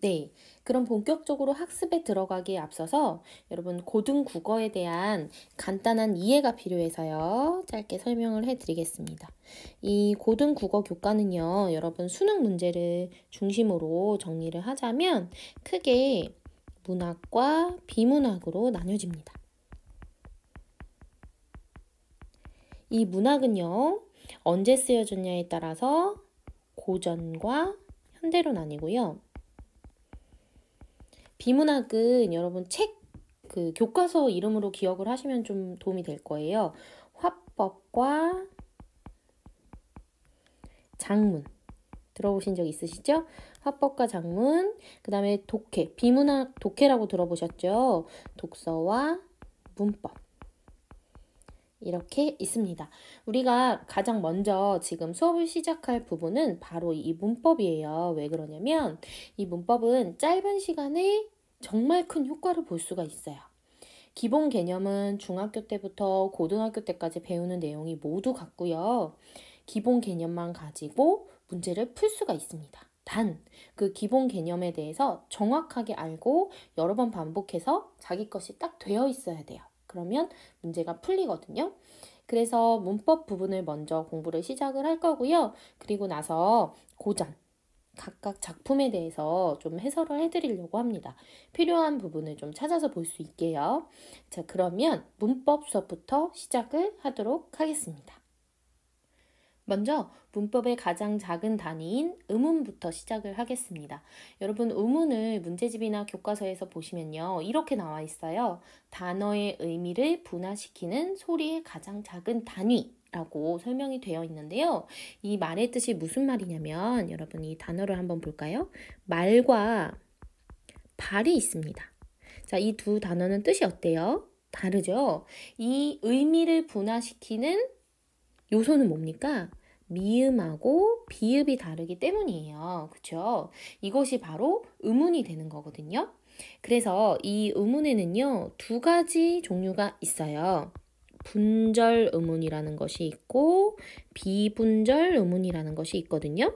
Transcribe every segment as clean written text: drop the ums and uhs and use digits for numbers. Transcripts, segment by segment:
네, 그럼 본격적으로 학습에 들어가기에 앞서서 여러분 고등국어에 대한 간단한 이해가 필요해서요. 짧게 설명을 해드리겠습니다. 이 고등국어 교과는요, 여러분 수능 문제를 중심으로 정리를 하자면 크게 문학과 비문학으로 나뉘어집니다. 이 문학은요, 언제 쓰여졌냐에 따라서 고전과 현대로 나뉘고요. 비문학은 여러분 그 교과서 이름으로 기억을 하시면 좀 도움이 될 거예요. 화법과 장문. 들어보신 적 있으시죠? 화법과 장문, 그 다음에 독해. 비문학 독해라고 들어보셨죠? 독서와 문법. 이렇게 있습니다. 우리가 가장 먼저 지금 수업을 시작할 부분은 바로 이 문법이에요. 왜 그러냐면 이 문법은 짧은 시간에 정말 큰 효과를 볼 수가 있어요. 기본 개념은 중학교 때부터 고등학교 때까지 배우는 내용이 모두 같고요. 기본 개념만 가지고 문제를 풀 수가 있습니다. 단, 그 기본 개념에 대해서 정확하게 알고 여러 번 반복해서 자기 것이 딱 되어 있어야 돼요. 그러면 문제가 풀리거든요. 그래서 문법 부분을 먼저 공부를 시작을 할 거고요. 그리고 나서 고전, 각각 작품에 대해서 좀 해설을 해드리려고 합니다. 필요한 부분을 좀 찾아서 볼 수 있게요. 자, 그러면 문법 수업부터 시작을 하도록 하겠습니다. 먼저 문법의 가장 작은 단위인 음운부터 시작을 하겠습니다. 여러분 음운을 문제집이나 교과서에서 보시면요. 이렇게 나와 있어요. 단어의 의미를 분화시키는 소리의 가장 작은 단위라고 설명이 되어 있는데요. 이 말의 뜻이 무슨 말이냐면 여러분 이 단어를 한번 볼까요? 말과 발이 있습니다. 자, 이 두 단어는 뜻이 어때요? 다르죠? 이 의미를 분화시키는 요소는 뭡니까? 미음하고 비읍이 다르기 때문이에요. 그쵸? 이것이 바로 음운이 되는 거거든요. 그래서 이 음운에는요, 두 가지 종류가 있어요. 분절 음운이라는 것이 있고, 비분절 음운이라는 것이 있거든요.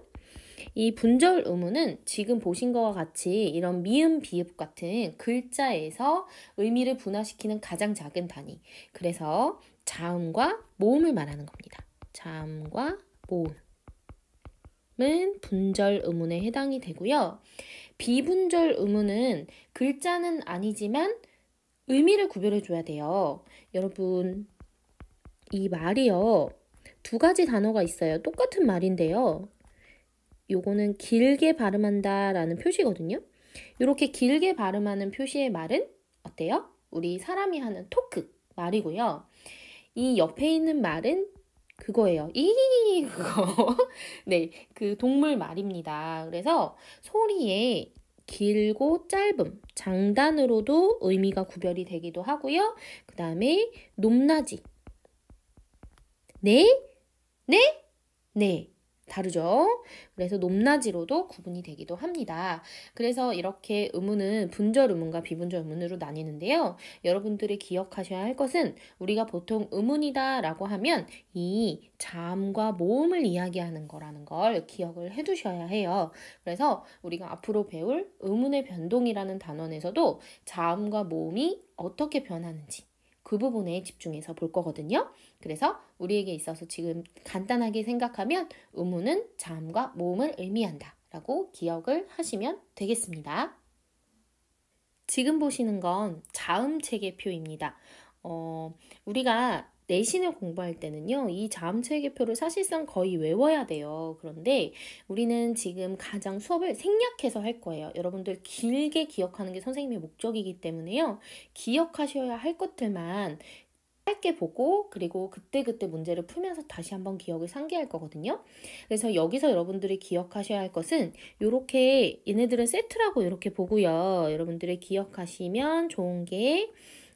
이 분절 음운은 지금 보신 것과 같이 이런 미음, 비읍 같은 글자에서 의미를 분화시키는 가장 작은 단위. 그래서 자음과 모음을 말하는 겁니다. 자음과 모음은 분절 음운에 해당이 되고요. 비분절 음운은 글자는 아니지만 의미를 구별해 줘야 돼요. 여러분, 이 말이요. 두 가지 단어가 있어요. 똑같은 말인데요. 요거는 길게 발음한다 라는 표시거든요. 이렇게 길게 발음하는 표시의 말은 어때요? 우리 사람이 하는 토크 말이고요. 이 옆에 있는 말은 그거예요. 그거. 네, 그 동물 말입니다. 그래서 소리의 길고 짧음, 장단으로도 의미가 구별이 되기도 하고요. 그 다음에 높낮이. 네? 네? 네. 다르죠? 그래서 높낮이로도 구분이 되기도 합니다. 그래서 이렇게 음운은 분절 음운과 비분절 음운으로 나뉘는데요. 여러분들이 기억하셔야 할 것은 우리가 보통 음운이다 라고 하면 이 자음과 모음을 이야기하는 거라는 걸 기억을 해 두셔야 해요. 그래서 우리가 앞으로 배울 음운의 변동이라는 단원에서도 자음과 모음이 어떻게 변하는지 그 부분에 집중해서 볼 거거든요. 그래서 우리에게 있어서 지금 간단하게 생각하면 음운은 자음과 모음을 의미한다 라고 기억을 하시면 되겠습니다. 지금 보시는 건 자음 체계표입니다. 우리가 내신을 공부할 때는요, 이 자음 체계표를 사실상 거의 외워야 돼요. 그런데 우리는 지금 가장 수업을 생략해서 할 거예요. 여러분들 길게 기억하는 게 선생님의 목적이기 때문에요. 기억하셔야 할 것들만 짧게 보고 그리고 그때그때 문제를 풀면서 다시 한번 기억을 상기할 거거든요. 그래서 여기서 여러분들이 기억하셔야 할 것은 이렇게 얘네들은 세트라고 이렇게 보고요. 여러분들이 기억하시면 좋은 게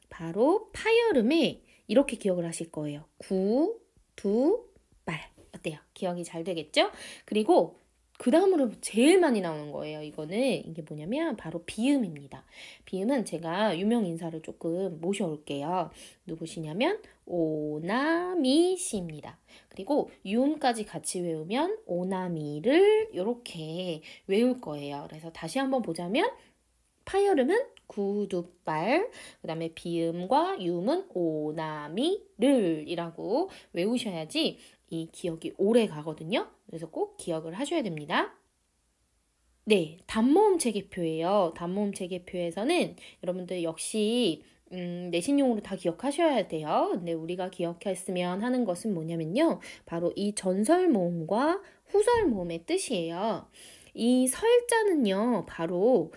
바로 파열음에 이렇게 기억을 하실 거예요. 구, 두, 말. 어때요? 기억이 잘 되겠죠? 그리고 그 다음으로 제일 많이 나오는 거예요. 이거는 이게 뭐냐면 바로 비음입니다. 비음은 제가 유명 인사를 조금 모셔올게요. 누구시냐면 오나미 씨입니다. 그리고 유음까지 같이 외우면 오나미를 이렇게 외울 거예요. 그래서 다시 한번 보자면 파열음은 구두발, 그 다음에 비음과 유음은 오나미를 이라고 외우셔야지 이 기억이 오래 가거든요. 그래서 꼭 기억을 하셔야 됩니다. 네, 단모음 체계표예요. 단모음 체계표에서는 여러분들 역시 내신용으로 다 기억하셔야 돼요. 근데 우리가 기억했으면 하는 것은 뭐냐면요. 바로 이 전설 모음과 후설 모음의 뜻이에요. 이 설자는요. 바로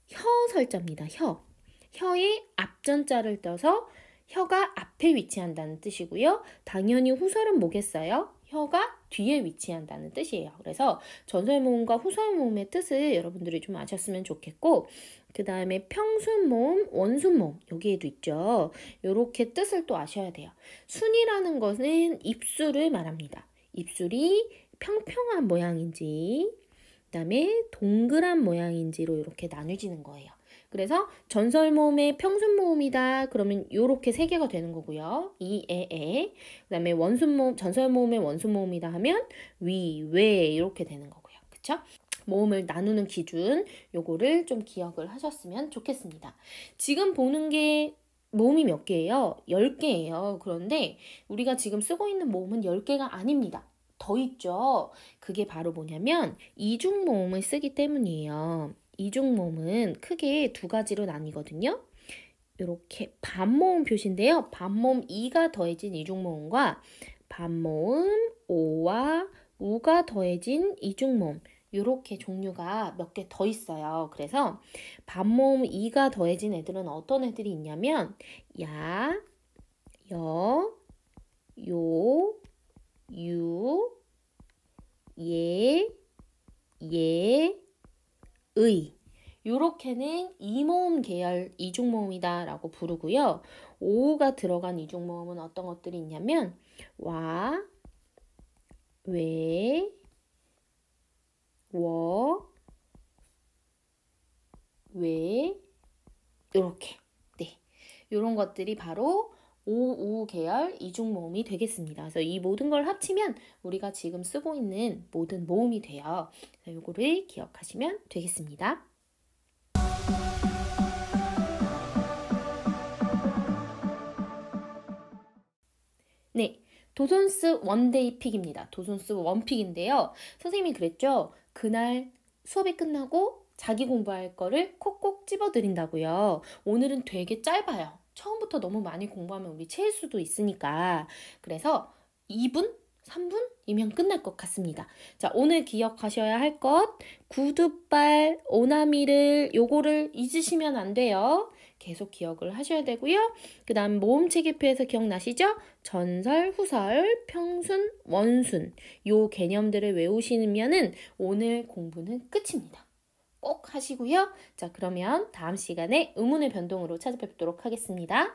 혀 설자입니다. 혀. 혀의 앞전자를 떠서 혀가 앞에 위치한다는 뜻이고요. 당연히 후설은 뭐겠어요? 혀가 뒤에 위치한다는 뜻이에요. 그래서 전설모음과 후설모음의 뜻을 여러분들이 좀 아셨으면 좋겠고, 그 다음에 평순모음, 원순모음 여기에도 있죠. 이렇게 뜻을 또 아셔야 돼요. 순이라는 것은 입술을 말합니다. 입술이 평평한 모양인지 그 다음에 동그란 모양인지로 이렇게 나뉘어지는 거예요. 그래서 전설모음의 평순모음이다. 그러면 이렇게 세 개가 되는 거고요. 이, 에. 그 다음에 원순모음, 전설모음의 원순모음이다 하면 위, 왜 이렇게 되는 거고요. 그쵸? 모음을 나누는 기준 요거를 좀 기억을 하셨으면 좋겠습니다. 지금 보는 게 모음이 몇 개예요? 10개예요. 그런데 우리가 지금 쓰고 있는 모음은 10개가 아닙니다. 더 있죠. 그게 바로 뭐냐면 이중모음을 쓰기 때문이에요. 이중모음은 크게 두 가지로 나뉘거든요. 이렇게 반모음 표시인데요. 반모음 이가 더해진 이중모음과 반모음 오와 우가 더해진 이중모음 이렇게 종류가 몇 개 더 있어요. 그래서 반모음 이가 더해진 애들은 어떤 애들이 있냐면 야, 여, 요, 유, 예, 의 요렇게는 이모음 계열 이중모음이다 라고 부르고요. 오가 들어간 이중모음은 어떤 것들이 있냐면 와, 왜, 워, 왜 요렇게 네, 요런 것들이 바로 오우 계열 이중모음이 되겠습니다. 그래서 이 모든 걸 합치면 우리가 지금 쓰고 있는 모든 모음이 돼요. 그래서 요거를 기억하시면 되겠습니다. 네, 도손스 원데이 픽입니다. 도손스 원픽인데요. 선생님이 그랬죠? 그날 수업이 끝나고 자기 공부할 거를 콕콕 집어드린다고요. 오늘은 되게 짧아요. 처음부터 너무 많이 공부하면 우리 체일 수도 있으니까. 그래서 2분? 3분이면 끝날 것 같습니다. 자, 오늘 기억하셔야 할 것, 구두발, 오나미를 요거를 잊으시면 안 돼요. 계속 기억을 하셔야 되고요. 그 다음 모음 체계표에서 기억나시죠? 전설, 후설, 평순, 원순 요 개념들을 외우시면은 오늘 공부는 끝입니다. 꼭 하시고요. 자, 그러면 다음 시간에 의문의 변동으로 찾아뵙도록 하겠습니다.